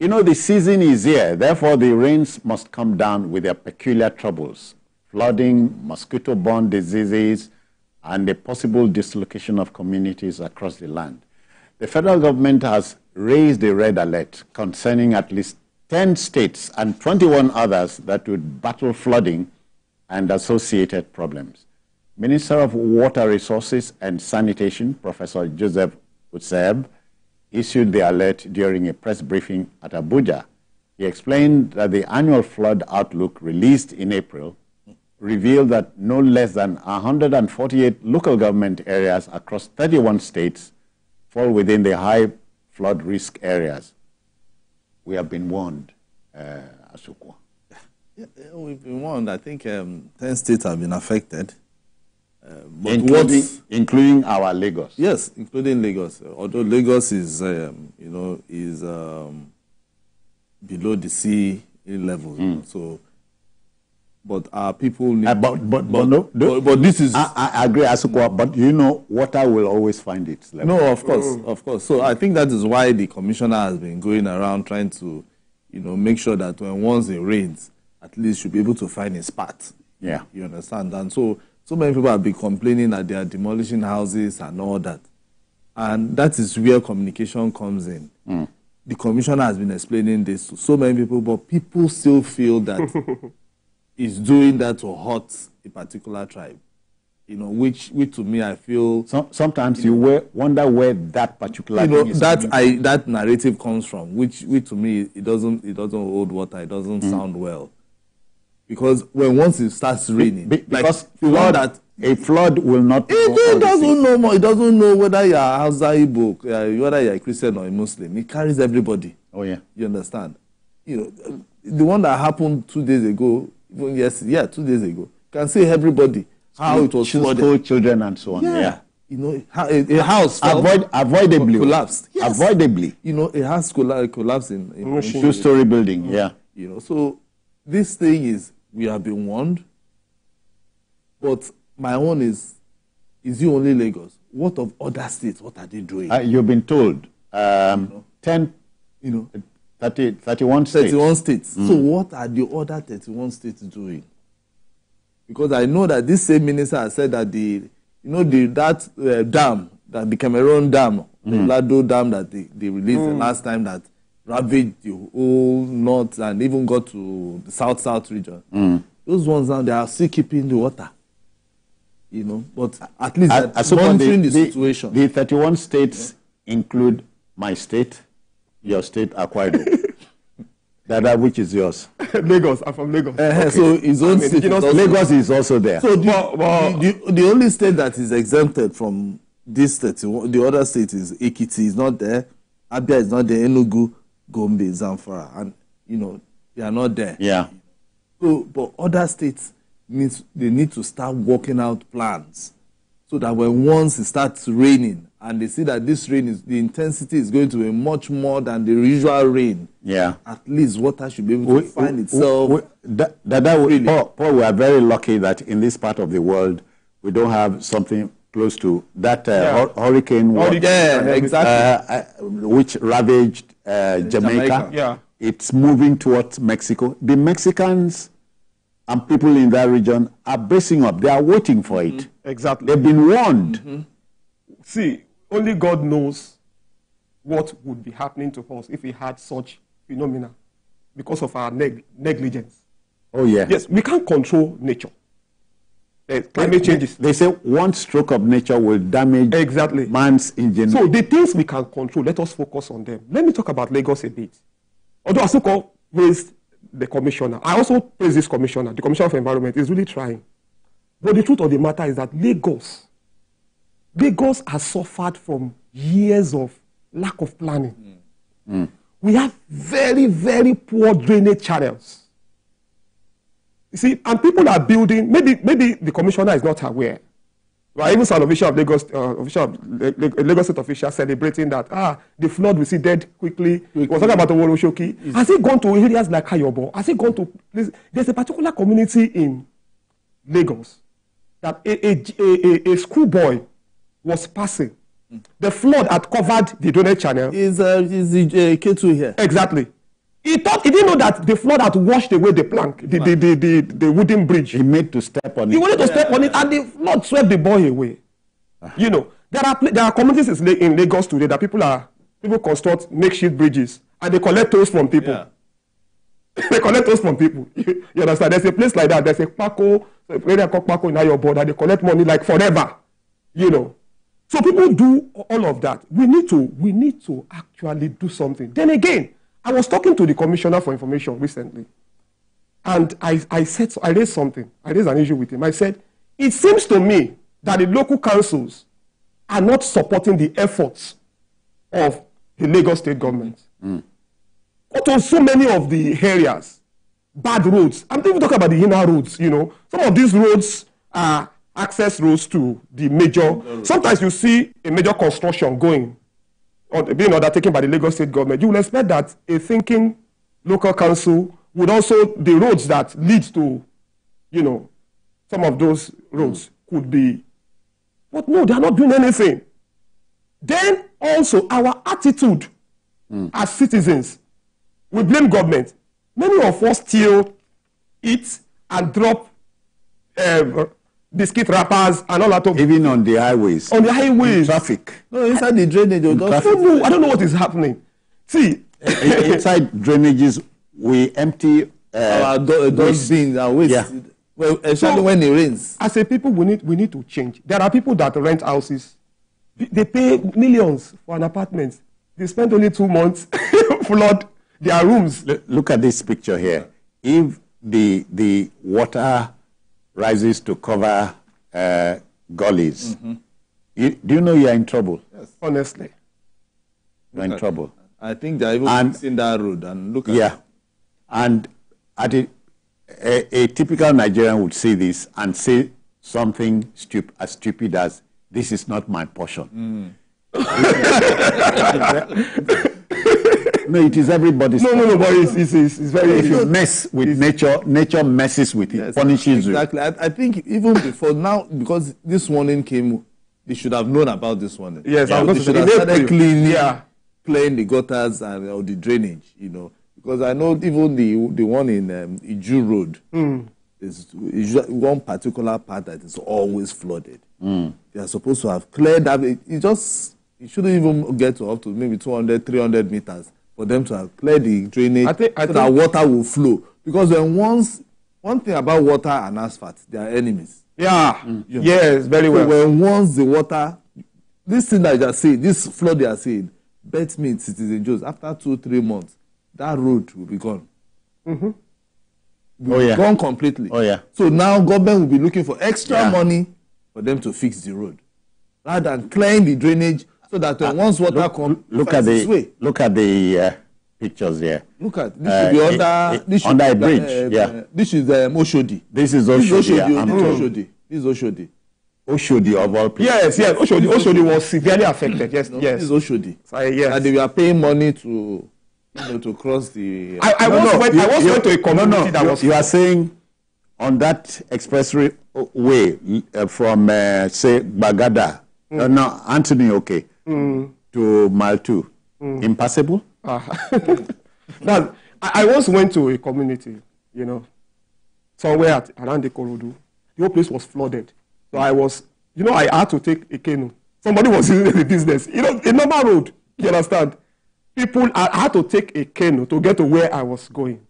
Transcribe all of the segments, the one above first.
You know, the season is here. Therefore, the rains must come down with their peculiar troubles. Flooding, mosquito-borne diseases, and the possible dislocation of communities across the land. The federal government has raised a red alert concerning at least 10 states and 21 others that would battle flooding and associated problems. Minister of Water Resources and Sanitation, Professor Joseph Utsev, issued the alert during a press briefing at Abuja. He explained that the annual flood outlook released in April revealed that no less than 148 local government areas across 31 states fall within the high flood risk areas. We have been warned, Asukwa. Yeah, we've been warned. I think 10 states have been affected. Including our Lagos. Yes, including Lagos. Although Lagos is, below the sea level. So, but our people need. But this is. I agree, Asukwa. But you know, water will always find its level. No, of course, of course. So I think that is why the commissioner has been going around trying to, make sure that when once it rains, at least you'll be able to find its path. Yeah, you understand. And so many people have been complaining that they are demolishing houses and all that, and that is where communication comes in. The commissioner has been explaining this to so many people, but people still feel that is doing that to hurt a particular tribe, which to me I feel sometimes you wonder where that particular thing is that narrative comes from, which to me it doesn't hold water, it doesn't sound well, because once it starts raining, because a flood will not. It doesn't know more. It doesn't know whether you are Hausa, Igbo, whether you are a Christian or a Muslim. It carries everybody. Oh yeah, you understand. The one that happened 2 days ago. 2 days ago, can see everybody how it was school children and so on. Yeah. A house avoidably collapsed. Yes. Avoidably. A house collapsed in a two-story building. Yeah. So this thing is, we have been warned. But my own is you only Lagos? What of other states? What are they doing? You've been told 10. 31 states. 31 states. So what are the other 31 states doing? Because I know that this same minister has said that that dam, that the Cameroon dam, the Lado dam that they released the last time, that ravaged the whole north and even got to the south region. Those ones now, they are still keeping the water. But at least monitoring the situation. The 31 states include my state, your state, Akwa Ibom. Dada, which is yours? Lagos. I'm from Lagos. Okay. So his own state. Lagos is also there. So the only state that is exempted from this 31, the other state is Ekiti is not there, Abia is not there, Enugu, Gombe, Zamfara, and they are not there. Yeah. So, but other states need to start working out plans so that once it starts raining and they see that this rain the intensity is going to be much more than the usual rain. Yeah. At least water should be able to find itself. Paul, we are very lucky that in this part of the world we don't have something close to that hurricane. Exactly. Which ravaged Jamaica. Yeah. It's moving towards Mexico. The Mexicans and people in that region are bracing up. They are waiting for it. Exactly. They've been warned. See, only God knows what would be happening to us if we had such phenomena because of our negligence. Oh, yeah. Yes, we can't control nature. Climate changes. They say one stroke of nature will damage man's ingenuity. So the things we can control, let us focus on them. Let me talk about Lagos a bit. Although Asuko praised the commissioner, I also praise this commissioner. The Commissioner of Environment is really trying. But the truth of the matter is that Lagos has suffered from years of lack of planning. We have very, very poor drainage channels. You see, and people are building, maybe the commissioner is not aware. Right? Even some official of Lagos, Lagos State official celebrating that, the flood receded quickly. He was talking about the Woloshoki. Has he gone to areas like Ayobo? Has he gone to, there's a particular community in Lagos that a schoolboy was passing. The flood had covered the drainage channel. Is K2 here? Exactly. He didn't know that the flood had washed away the plank, the wooden bridge. He made to step on it. He wanted to step on it, and the flood swept the boy away. You know, there are communities in Lagos today that people construct makeshift bridges, and they collect tolls from people. Yeah. They collect tolls from people. You understand? There's a place like that. There's a Paco, area called Paco in your border. They collect money like forever. You know. So people do all of that. We need to actually do something. Then again, I was talking to the Commissioner for Information recently, and I raised something. I raised an issue with him. I said, it seems to me that the local councils are not supporting the efforts of the Lagos state government. But on so many of the areas, bad roads. I'm even talking about the inner roads, you know. Some of these roads are access roads to the major. Sometimes you see a major construction being undertaken by the Lagos state government. You will expect that a thinking local council would also, the roads that lead to, you know, some of those roads could be. But no, they are not doing anything. Then also our attitude as citizens, we blame government. Many of us still eat and drop biscuit wrappers and all that. Even on the highways. On the highways. In traffic. No, inside the drainage. I don't know what is happening. See. Inside drainages, we empty our dustbins and waste. Yeah. Well, especially when it rains. As a people, we need to change. There are people that rent houses. They pay millions for an apartment. They spend only 2 months flood their rooms. Look at this picture here. If the water rises to cover gullies, do you know you are in trouble? Yes. Honestly. You're in trouble. I think they're even fixing that road and look at it. And at a typical Nigerian would see this and say something as stupid as, this is not my portion. No, it is everybody's. No, but it's very. If you mess with nature, nature messes with it, punishes you. Exactly. I think even before now, because this warning came, they should have known about this warning. Yes, they should have started cleaning the gutters and or the drainage, you know. Because I know even the one in Iju Road is one particular part that is always flooded. They are supposed to have cleared that. It shouldn't even get to up to maybe 200, 300 meters for them to have cleared the drainage so that water will flow. Because one thing about water and asphalt, they are enemies. Yeah. Yes, very well. So when once the water, this thing that you are saying, this flood they are saying, bet me, Citizen Jones, after 2-3 months, that road will be gone. Gone completely. So now government will be looking for extra money for them to fix the road, rather than clearing the drainage so that once water comes, look at the pictures here. Look at this should be under a bridge. This is Oshodi. This is Oshodi. This is Oshodi. Oshodi of all places. Yes. Oshodi was severely affected. Yes. This is Oshodi. Yes. And they were paying money to cross the. I was went to a community that was. You are saying on that expressway way from say Bagada, no, Anthony, to Mile 2, impassable. Now, I once went to a community, you know, somewhere around the Korodu. The whole place was flooded. So I had to take a canoe. Somebody was in the business. You know, a normal road, you understand? I had to take a canoe to get to where I was going.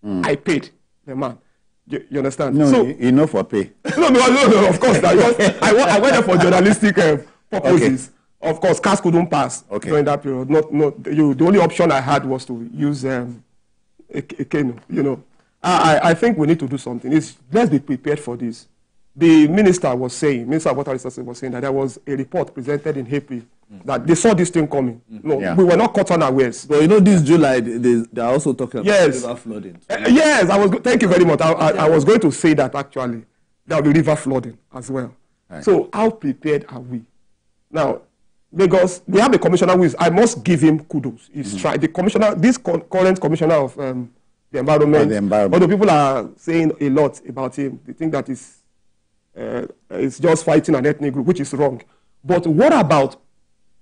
I paid the man. You understand? No, enough for pay. No, of course. I went there for journalistic purposes. Of course, cars couldn't pass during that period. The only option I had was to use a canoe. You know, I think we need to do something. Let's be prepared for this. The Minister of Water Resources was saying that there was a report presented in April that they saw this thing coming. We were not caught unawares. But you know, this July, they are also talking about river flooding. Yes, thank you very much. I was going to say that actually. There will be river flooding as well. Right. So how prepared are we? Now, Lagos, we have a commissioner who is, I must give him kudos. He's tried. The commissioner, this current commissioner of the environment, although people are saying a lot about him, they think that it's just fighting an ethnic group, which is wrong. But what about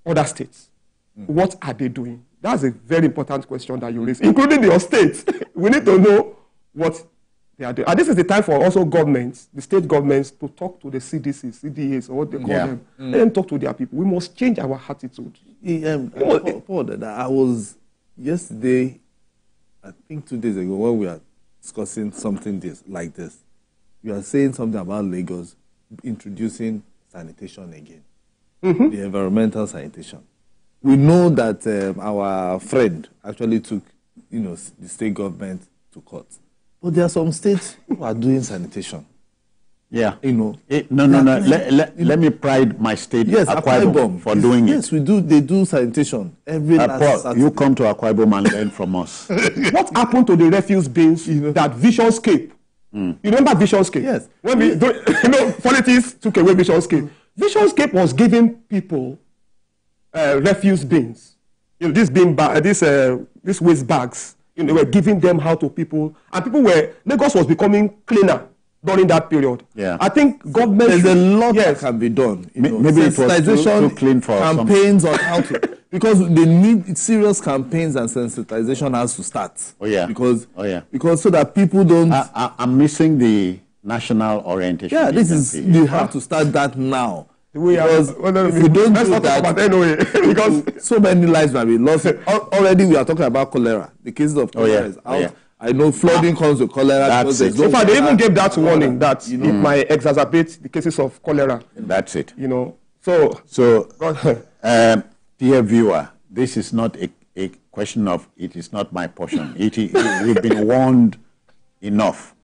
other states? What are they doing? That's a very important question that you raise, including your state. We need to know what they are doing. And this is the time for also governments, the state governments, to talk to the CDCs, CDAs, or what they call them. Let them talk to their people. We must change our attitude. Paul, I was yesterday, I think 2 days ago, when we were discussing something like this. We are saying something about Lagos introducing sanitation again, the environmental sanitation. We know that our friend actually took, the state government to court. But there are some states who are doing sanitation. Yeah. No. Let me pride my state, Akwa Ibom, for doing it. Yes, we do. They do sanitation every last Paul, you come to Akwa Ibom and learn from us. What happened to the refuse bins that Visionscape? You remember Visionscape? Yes. When politics took away Visionscape. Visionscape was giving people refuse bins. These waste bags. They were giving them out to people, and Lagos was becoming cleaner during that period. Yeah. I think government. There's a lot that can be done. Maybe it was too clean for campaigns on how to, because they need serious campaigns, and sensitization has to start. Oh yeah. Because so that people don't. I'm missing the national orientation. Yeah, you have to start that now. If we don't do that, anyway, because so many lives might be lost. Already we are talking about cholera. The cases of cholera is out. I know flooding comes with cholera. In fact, they even gave that warning that it might exacerbate the cases of cholera. That's it. So dear viewer, this is not a question of it is not my portion. We've been warned enough.